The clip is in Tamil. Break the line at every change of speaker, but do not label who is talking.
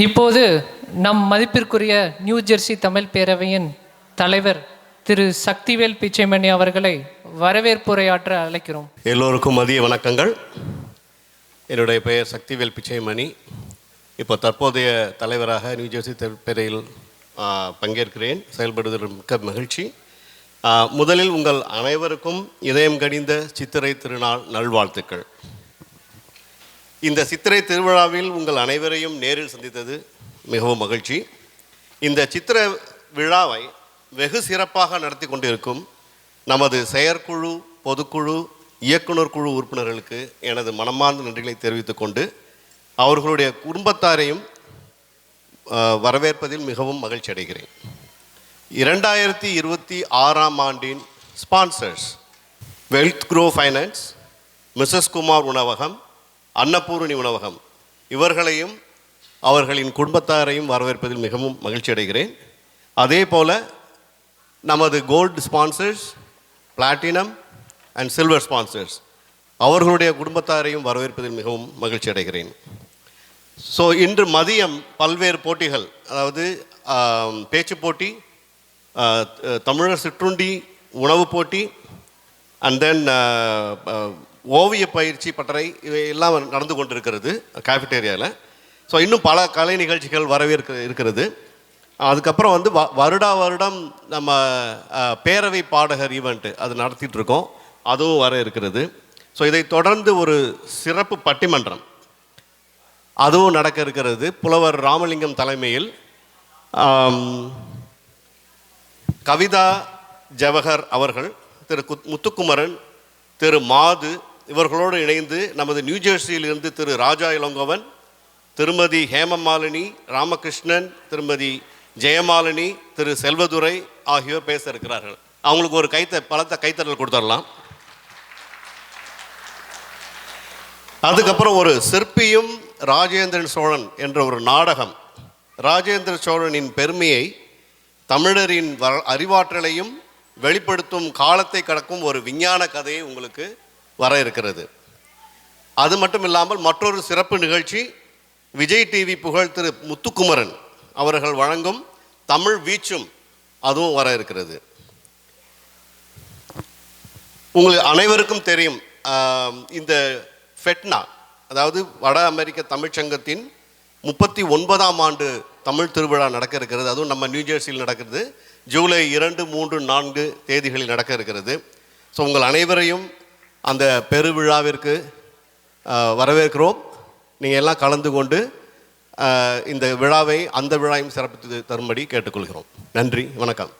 இப்போது நம் மதிப்பிற்குரிய நியூ ஜெர்சி தமிழ் பேரவையின் தலைவர் திரு சக்திவேல் பிச்சைமணி அவர்களை வரவேற்புரையாற்ற அழைக்கிறோம்.
எல்லோருக்கும் மதிய வணக்கங்கள். என்னுடைய பெயர் சக்திவேல் பிச்சைமணி. இப்போ தற்போதைய தலைவராக நியூ ஜெர்சி பேரையில் பங்கேற்கிறேன். செயல்படுவதில் மிக்க மகிழ்ச்சி. முதலில் உங்கள் அனைவருக்கும் இதயம் கனிந்த சித்திரை திருநாள் நல்வாழ்த்துக்கள். இந்த சித்திரை திருவிழாவில் உங்கள் அனைவரையும் நேரில் சந்தித்தது மிகவும் மகிழ்ச்சி. இந்த சித்திரை விழாவை வெகு சிறப்பாக நடத்தி கொண்டிருக்கும் நமது செயற்குழு, பொதுக்குழு, இயக்குனர் குழு உறுப்பினர்களுக்கு எனது மனமார்ந்த நன்றிகளை தெரிவித்துக் கொண்டு அவர்களுடைய குடும்பத்தாரையும் வரவேற்பதில் மிகவும் மகிழ்ச்சி அடைகிறேன். 2026ஆம் ஆண்டின் sponsors Wealth Grow Finance, Mrs Kumar உணவகம், அன்னபூரணி உணவகம், இவர்களையும் அவர்களின் குடும்பத்தாரையும் வரவேற்பதில் மிகவும் மகிழ்ச்சி அடைகிறேன். அதே போல் நமது gold sponsors, platinum and silver sponsors, அவர்களுடைய குடும்பத்தாரையும் வரவேற்பதில் மிகவும் மகிழ்ச்சி அடைகிறேன். ஸோ இன்று மதியம் பல்வேறு போட்டிகள், அதாவது பேச்சு போட்டி, தமிழர் சிற்றுண்டி உணவு போட்டி, அண்ட் தென் ஓவிய பயிற்சி பட்டறை, இவை எல்லாம் நடந்து கொண்டிருக்கிறது கேஃபிடேரியாவில். ஸோ இன்னும் பல கலை நிகழ்ச்சிகள் இருக்கிறது. அதுக்கப்புறம் வருடம் நம்ம பேரவை பாடகர் ஈவெண்ட்டு அது நடத்திட்டுருக்கோம், அதுவும் வர இருக்கிறது. ஸோ இதை தொடர்ந்து ஒரு சிறப்பு பட்டிமன்றம் அதுவும் நடக்க இருக்கிறது. புலவர் ராமலிங்கம் தலைமையில் கவிதா ஜவஹர் அவர்கள், திரு முத்துக்குமரன், திரு மாது இவர்களோடு இணைந்து நமது நியூ ஜெர்சியிலிருந்து திரு ராஜா இளங்கோவன், திருமதி ஹேமமாலினி, ராமகிருஷ்ணன், திருமதி ஜெயமாலினி, திரு செல்வதுரை ஆகியோர் பேச இருக்கிறார்கள். அவங்களுக்கு ஒரு பலத்த கைத்தறல் கொடுத்துடலாம். அதுக்கப்புறம் ஒரு சிற்பியும் ராஜேந்திரன் சோழன் என்ற ஒரு நாடகம், ராஜேந்திர சோழனின் பெருமையை, தமிழரின் அறிவாற்றலையும் வெளிப்படுத்தும் காலத்தை கடக்கும் ஒரு விஞ்ஞான கதையை உங்களுக்கு வர இருக்கிறது. அது மட்டும் இல்லாமல் மற்றொரு சிறப்பு நிகழ்ச்சி, விஜய் டிவி புகழ் திரு முத்துக்குமரன் அவர்கள் வழங்கும் தமிழ் வீச்சும், அதுவும் வர இருக்கிறது. உங்களுக்கு அனைவருக்கும் தெரியும், இந்த ஃபெட்னா, அதாவது வட அமெரிக்க தமிழ்ச்சங்கத்தின் 39ஆம் ஆண்டு தமிழ் திருவிழா நடக்க இருக்கிறது. அதுவும் நம்ம நியூ ஜெர்சியில் நடக்கிறது. ஜூலை 2, 3, 4 தேதிகளில் நடக்க இருக்கிறது. ஸோ உங்கள் அனைவரையும் அந்த பெருவிழாவிற்கு வரவேற்கிறோம். நீங்கள் எல்லாம் கலந்து கொண்டு இந்த விழாவை, அந்த விழாவையும் சிறப்பித்து தரும்படி கேட்டுக்கொள்கிறோம். நன்றி, வணக்கம்.